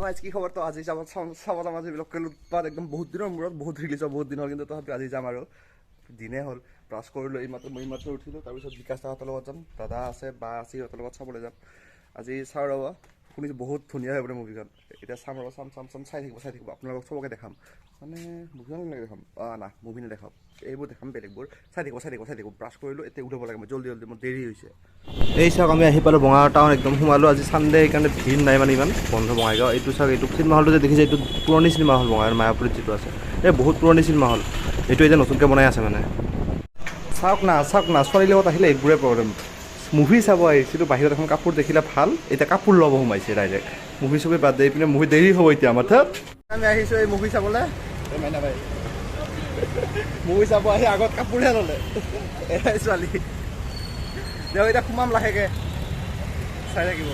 Guys কি খবৰ? তো আজি যাম চাব যাম আজি লোকেল উৎপাত একদম বহুত দিনৰ মূৰত বহুত ৰিলিজ বহুত দিন হ'ল কিন্তু তথাপি আজি যাম আৰু দিনে হ'ল ব্ৰাছ কৰিলোঁ মই মাত্ৰ উঠিলোঁ তাৰপিছত বিকাশ দাহঁতৰ লগত যাম দাদা আছে বা আছে সিহঁতৰ লগত চাবলৈ যাম আজি চাওঁ ৰ'ব শুনিছোঁ বহুত ধুনীয়া হয় বোলে মুভিখন এতিয়া চাম ৰ'ব চাম চাই থাকিব আপোনালোকক চবকে দেখাম মানে মুভিখন কেনেকৈ দেখাম না মুভি নেদেখাম এইবোৰ দেখাম বেলেগবোৰ চাই থাকিব ব্ৰাছ কৰিলোঁ এতিয়া উঠিব লাগে মই জল্দি মোৰ দেৰি হৈছে এই চাওক আমি আহি পালোঁ বঙাইগাঁও টাউন একদম সোমালোঁ আজি চানডে সেইকাৰণে ভিৰ নাই মানে ইমান বন্ধ বঙাইগাঁও এইটো চাওক এইটো চিনেমা হলটো যে দেখিছে এইটো পুৰণি চিনেমা হল বঙাইগাঁৱৰ মায়াপুৰীত যিটো আছে এই বহুত পুৰণি চিনেমা হল এইটো এতিয়া নতুনকৈ বনাই আছে মানে চাওক না ছোৱালীৰ লগত আহিলে এইবোৰে প্ৰব্লেম মুভি চাব আহিছিলোঁ বাহিৰত এখন কাপোৰ দেখিলে ভাল এতিয়া কাপোৰ ল'ব সোমাইছে ডাইৰেক্ট মুভি চুভি বাদ দি পিনে মুভি দেৰি হ'ব এতিয়া আমাৰ তাত আমি আহিছোঁ এই মুভি চাবলৈ মাইনা ভাই মুভি চাব আহি আগত কাপোৰহে ল'লে এৰাই ছোৱালী তেওঁ এতিয়া সোমাম লাহেকৈ চাই থাকিব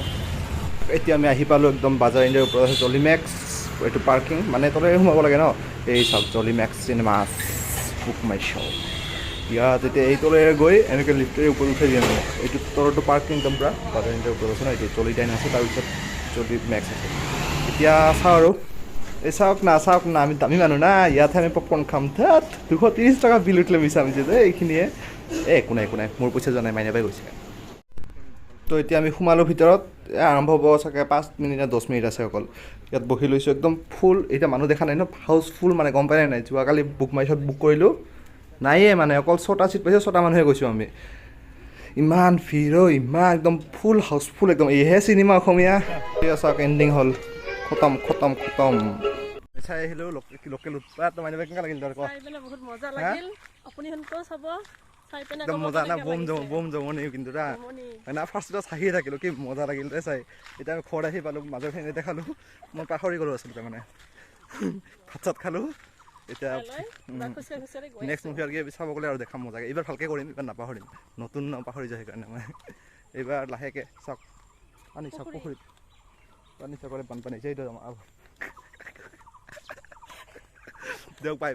এতিয়া আমি আহি পালোঁ একদম বাজাৰ ইণ্ডিয়াৰ ওপৰত আছে জলিমেক্স এইটো পাৰ্কিং মানে তলে সোমাব লাগে ন এই চাওক জলিমেক্স চিনেমাছ বুক মাই শ্ব' ইয়াত এতিয়া এই তলে গৈ এনেকৈ লিফ্টেৰে ওপৰত উঠাই দিয়ে মানে এইটো তলৰটো পাৰ্কিং একদম পূৰা বাজাৰ ইণ্ডিয়াৰ ওপৰত আছে ন এইটো জলি ডাইন আছে তাৰপিছত জলি মেক্স আছে এতিয়া চাওঁ আৰু এই চাওক না আমি দামী মানুহ না ইয়াতহে আমি পপকৰ্ণ খাম তাত 230 টকা বিল উঠিলে মিছা যে এইখিনিয়ে একো নাই মোৰ পইচা যোৱা নাই মাইনা পাই গৈছে তো এতিয়া আমি সোমালোঁ ভিতৰত আৰম্ভ হ'ব চাগে 5 মিনিট নে 10 মিনিট আছে অকল ইয়াত বহি লৈছোঁ একদম ফুল এতিয়া মানুহ দেখা নাই ন হাউচফুল মানে গম পাই নাই যোৱাকালি বুক মাই শ্ব'ত বুক কৰিলোঁ নায়ে মানে অকল 6টা চিট পাইছে 6টা মানুহে গৈছোঁ আমি ইমান ভিৰ ইমান একদম ফুল হাউচফুল একদম এইহে চিনেমা অসমীয়া চাওক এণ্ডিং হ'ল খতম চাই আহিলোঁ লোকেল উৎপাত মানে কেনেকুৱা লাগিল তাৰ বহুত মজা লাগিল আপুনি হেনতেও চাব চাই পেনে একদম মজা না বম জমনি কিন্তু না না ফাৰ্ষ্টতে চাহিয়ে থাকিলোঁ কি মজা লাগিল দে চাই এতিয়া আমি ঘৰত আহি পালোঁ মাজৰখিনি দেখালোঁ মই পাহৰি গ'লোঁ আচলতে মানে ভাত চাত খালোঁ এতিয়া নেক্সট মুভি আৰু চাব গ'লে আৰু দেখাম মজাকৈ এইবাৰ ভালকৈ কৰিম এইবাৰ নাপাহৰিম নতুন পাহৰি যায় সেইকাৰণে মই এইবাৰ লাহেকৈ চাওক পানী চাওক পুখুৰীত পানী চাওক বানপানী হৈছে এইটো আমাৰ দিয়ক বাই